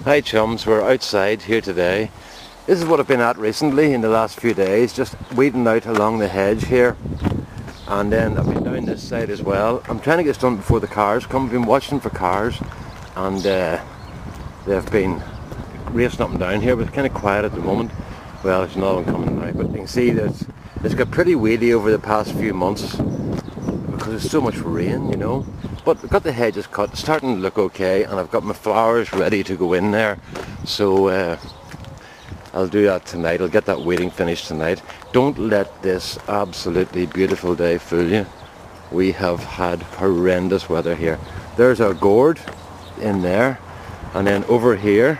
Hi chums, we're outside here today. This is what I've been at recently in the last few days, just weeding out along the hedge here. And then I've been down this side as well. I'm trying to get this done before the cars come. I've been watching for cars and they've been racing up and down here, but it's kind of quiet at the moment. Well, there's another one coming now, but you can see that it's got pretty weedy over the past few months because there's so much rain, you know. But I've got the hedges cut, it's starting to look okay, and I've got my flowers ready to go in there. So I'll do that tonight. I'll get that weeding finished tonight. Don't let this absolutely beautiful day fool you. We have had horrendous weather here. There's our gourd in there, and then over here,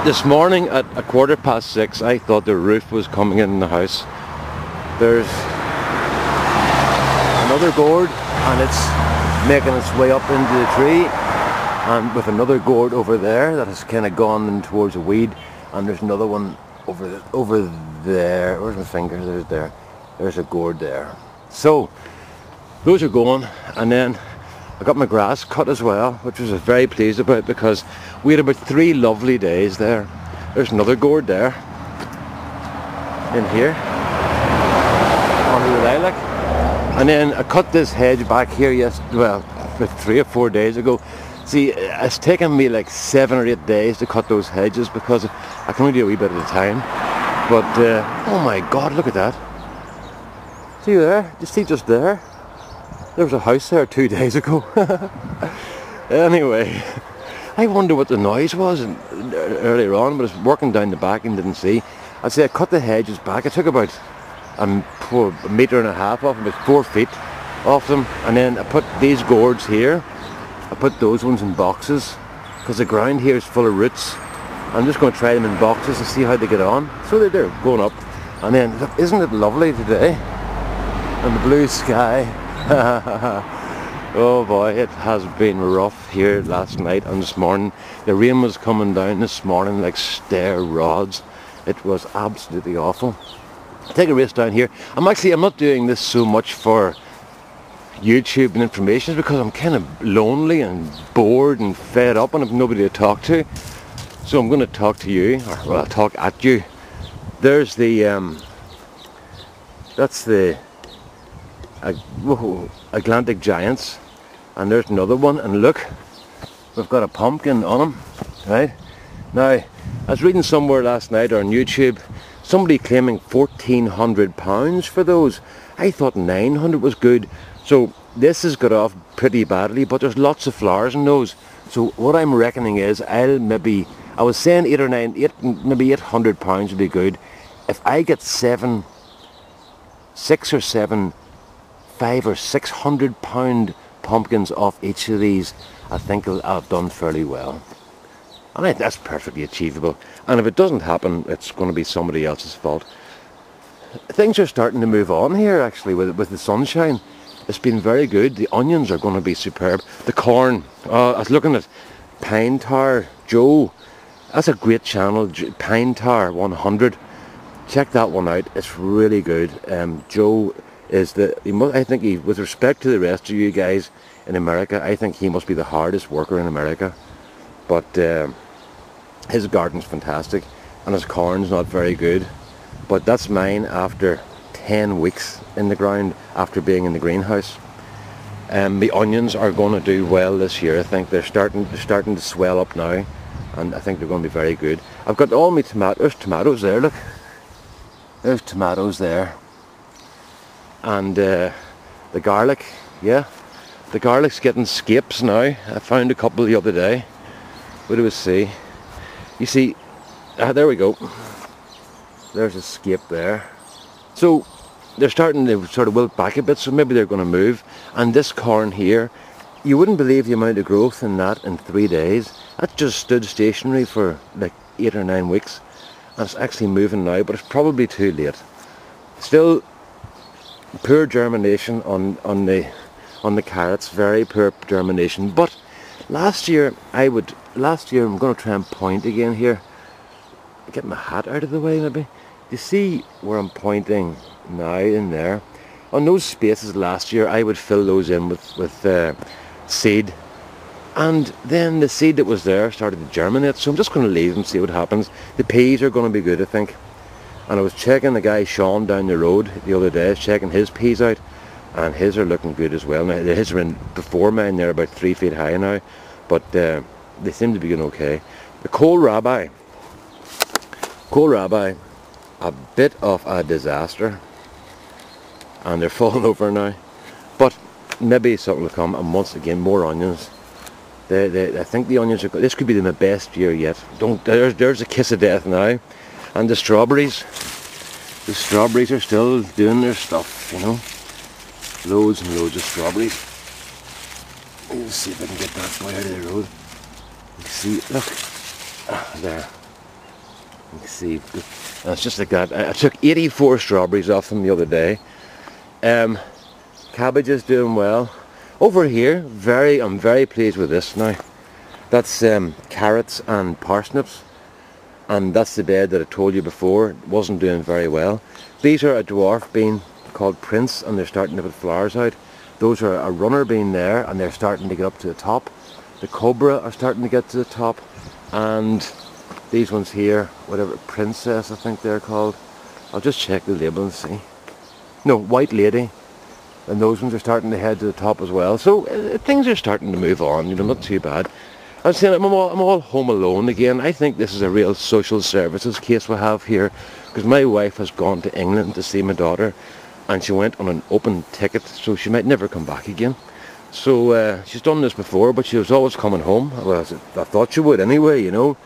this morning at 6:15 I thought the roof was coming in the house. There's another gourd and it's making its way up into the tree, and with another gourd over there that has kind of gone in towards a weed, and there's another one over there. Where's my finger? There's a gourd there. So those are going, and then I got my grass cut as well, which I was very pleased about because we had about 3 lovely days there. There's another gourd there in here under the lilac. And then I cut this hedge back here about 3 or 4 days ago. See, it's taken me like 7 or 8 days to cut those hedges because I can only do a wee bit at a time. But oh my God, look at that! See there? You see just there? There was a house there 2 days ago. Anyway, I wonder what the noise was earlier on, but I was working down the back and didn't see. I'd say I cut the hedges back. I took about a metre and a half off, about 4 feet off them, and then I put these gourds here. I put those ones in boxes because the ground here is full of roots. I'm just going to try them in boxes and see how they get on. So they're going up, and then isn't it lovely today? And the blue sky. Oh boy, it has been rough here last night and this morning. The rain was coming down this morning like stair rods. It was absolutely awful. Take a race down here. I'm not doing this so much for YouTube and information because I'm kind of lonely and bored and fed up and have nobody to talk to. So I'm going to talk to you, or well, I'll talk at you. There's the that's the Atlantic Giants, and there's another one, and look, we've got a pumpkin on them, right? Now, I was reading somewhere last night on YouTube, somebody claiming £1,400 for those. I thought 900 was good. So this has got off pretty badly, but there's lots of flowers in those. So what I'm reckoning is I was saying maybe £800 would be good. If I get 5 or 600 pound pumpkins off each of these, I think I've done fairly well. And that's perfectly achievable. And if it doesn't happen, it's going to be somebody else's fault. Things are starting to move on here actually with the sunshine. It's been very good. The onions are going to be superb. The corn, I was looking at Pine Tar Joe. That's a great channel, Pine Tar 100. Check that one out. It's really good. Joe is with respect to the rest of you guys in America, I think he must be the hardest worker in America. But his garden's fantastic, and his corn's not very good. But that's mine after 10 weeks in the ground after being in the greenhouse. The onions are going to do well this year. I think they're starting to swell up now, and I think they're going to be very good. I've got all my tomatoes. There's tomatoes there. Look, there's tomatoes there. And the garlic, yeah, the garlic's getting scapes now. I found a couple the other day. What do we see? You see, there we go. There's a scape there. So they're starting to sort of wilt back a bit, so maybe they're going to move. And this corn here, you wouldn't believe the amount of growth in that in 3 days. That just stood stationary for like 8 or 9 weeks. And it's actually moving now, but it's probably too late. Still, poor germination on the carrots, very poor germination. But last year I'm going to try and point again here. Get my hat out of the way maybe. You see where I'm pointing now in there? On those spaces last year I would fill those in with seed, And then the seed that was there started to germinate, so I'm just going to leave them, see what happens. The peas are going to be good, I think. And I was checking the guy Sean down the road the other day, checking his peas out, and his are looking good as well. Now, his are in before mine, they're about 3 feet high now, but they seem to be doing okay. The kohlrabi, a bit of a disaster, and they're falling over now, but maybe something will come. And once again, more onions. I think the onions are. This could be my best year yet. There's a kiss of death now, and the strawberries. The strawberries are still doing their stuff, you know. Loads and loads of strawberries. Let's see if I can get that boy out of the road. You can see, look, there. You can see, and it's just like that. I took 84 strawberries off them the other day. Cabbage is doing well. Over here, I'm very pleased with this now. That's carrots and parsnips, and that's the bed that I told you before. It wasn't doing very well. These are a dwarf bean called Prince, and they're starting to put flowers out. Those are a runner bean there, and they're starting to get up to the top. The cobra are starting to get to the top, and these ones here, whatever, Princess I think they're called. I'll just check the label and see. No, White Lady. And those ones are starting to head to the top as well. So things are starting to move on, you know, not too bad. I'm saying I'm all home alone again. I think this is a real social services case we have here, because my wife has gone to England to see my daughter, and she went on an open ticket, so she might never come back again. So she's done this before, but she was always coming home. Well, I thought she would anyway, you know.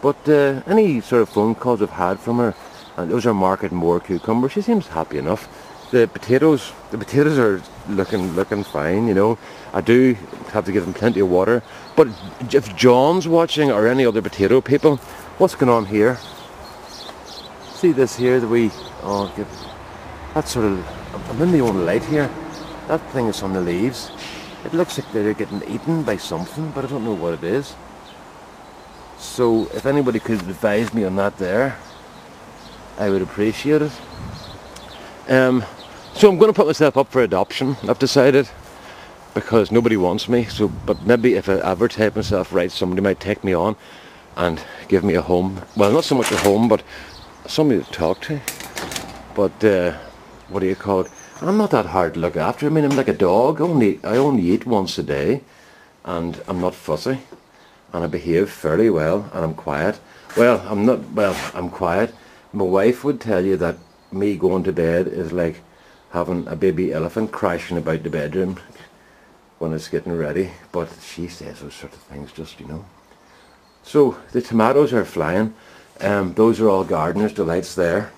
But any sort of phone calls I've had from her, and those are market more cucumbers, she seems happy enough. The potatoes are looking fine, you know. I do have to give them plenty of water. But if John's watching, or any other potato people, what's going on here? See this here, that's sort of, I'm in the own light here. That thing is on the leaves. It looks like they're getting eaten by something, but I don't know what it is. So if anybody could advise me on that there, I would appreciate it. So I'm going to put myself up for adoption, I've decided, because nobody wants me. So, but maybe if I advertise myself right, somebody might take me on and give me a home. Well, not so much a home, but somebody to talk to. But what do you call it? I'm not that hard to look after. I mean, I'm like a dog. I only eat once a day, and I'm not fussy, and I behave fairly well, and I'm quiet. Well, I'm quiet. My wife would tell you that me going to bed is like having a baby elephant crashing about the bedroom when it's getting ready, but she says those sort of things, just, you know. So the tomatoes are flying. Those are all gardener's delights there.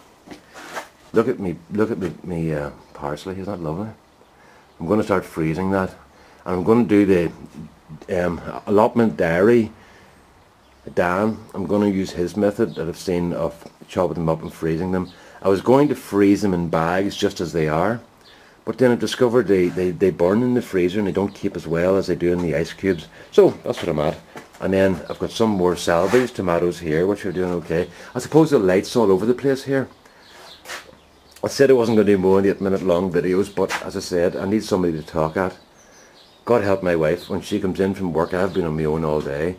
Look at me parsley, isn't that lovely? I'm going to start freezing that, and I'm going to do the allotment dairy. Dan, I'm going to use his method that I've seen of chopping them up and freezing them. I was going to freeze them in bags just as they are, but then I discovered they burn in the freezer and they don't keep as well as they do in the ice cubes. So that's what I'm at. And then I've got some more salvage tomatoes here, which are doing okay. I suppose the light's all over the place here. I said I wasn't going to do more than 8-minute long videos, but as I said, I need somebody to talk at. God help my wife, when she comes in from work, I've been on my own all day,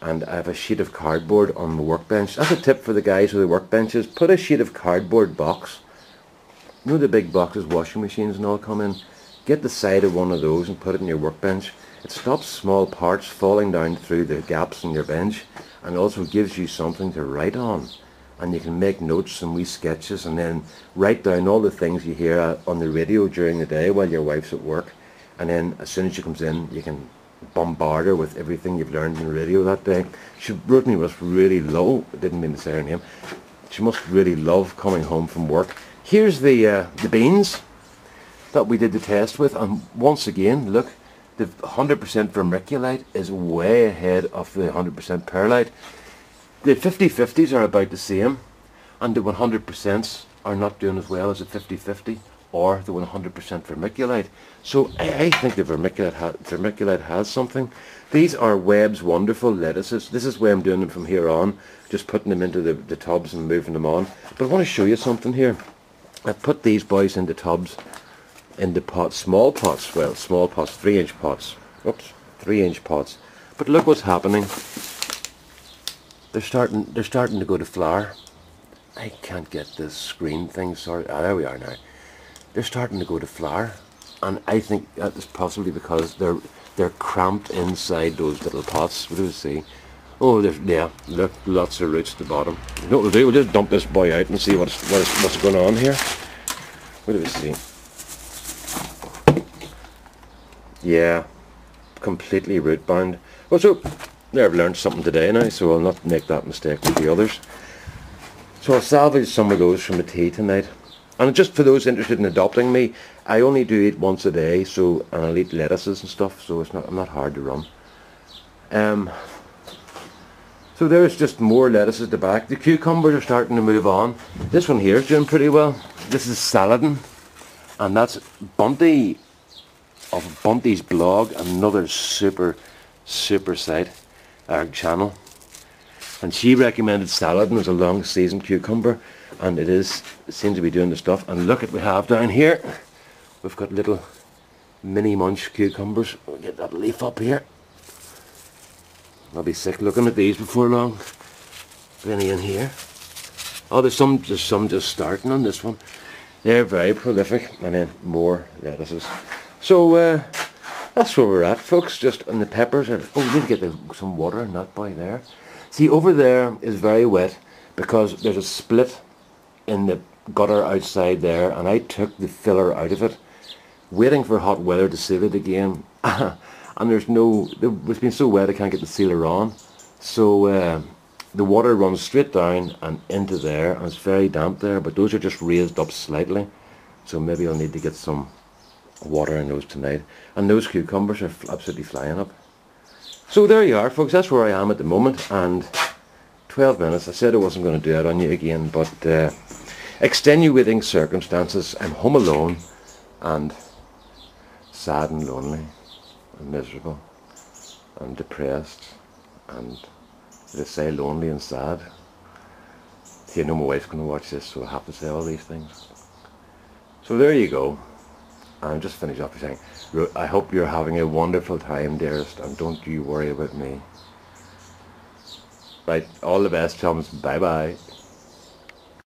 and I have a sheet of cardboard on my workbench. That's a tip for the guys with the workbenches. Put a sheet of cardboard box. You know the big boxes washing machines and all come in? Get the side of one of those and put it in your workbench. It stops small parts falling down through the gaps in your bench, and also gives you something to write on. And you can make notes and wee sketches, and then write down all the things you hear on the radio during the day while your wife's at work. And then as soon as she comes in, you can bombard her with everything you've learned in the radio that day. Brittany must really love, I didn't mean to say her name, she must really love coming home from work. Here's the beans that we did the test with, and once again, look, the 100% vermiculite is way ahead of the 100% perlite. The 50-50s are about the same, and the 100%s are not doing as well as the 50-50 or the 100% vermiculite. So I think the vermiculite has something. These are Webb's wonderful lettuces. This is where I'm doing them from here on, just putting them into the tubs and moving them on. But I want to show you something here. I've put these boys into tubs, into pots, small pots, well, small pots, 3-inch pots. Oops, 3-inch pots. But look what's happening. They're starting to go to flower. I can't get this screen thing sorted. Ah, there we are now. They're starting to go to flower, and I think that is possibly because they're cramped inside those little pots. What do we see? Oh, yeah, look, lots of roots at the bottom. You know what we'll do? We'll just dump this boy out and see what's going on here. What do we see? Yeah, completely root bound. Well, so there, I've learned something today now, so I'll not make that mistake with the others. So I'll salvage some of those from the tea tonight. And just for those interested in adopting me, I only do eat once a day, so, and I'll eat lettuces and stuff, so I'm not hard to run. So there's just more lettuce at the back. The cucumbers are starting to move on. This one here is doing pretty well. This is Saladin, and that's Bunty of Bunty's blog, another super site, channel. And she recommended Saladin as a long seasoned cucumber, and it seems to be doing the stuff. And look at what we have down here. We've got little mini munch cucumbers. We'll get that leaf up here. I'll be sick looking at these before long. Any in here? Oh, there's some just starting on this one. They're very prolific, and then more lettuces. So that's where we're at, folks. Just on the peppers. Oh, we need to get some water in that boy there. See, over there is very wet because there's a split in the gutter outside there, and I took the filler out of it, waiting for hot weather to seal it again. And it's been so wet I can't get the sealer on. So the water runs straight down and into there, and it's very damp there, but those are just raised up slightly. So maybe I'll need to get some water in those tonight. And those cucumbers are absolutely flying up. So there you are, folks. That's where I am at the moment. And 12 minutes. I said I wasn't going to do it on you again, but extenuating circumstances. I'm home alone and sad and lonely and miserable and depressed and, did I say, lonely and sad? See, I know my wife's going to watch this, so I have to say all these things. So there you go. And just finish off by saying, I hope you're having a wonderful time, dearest, and don't you worry about me. Right, all the best, chums. Bye bye.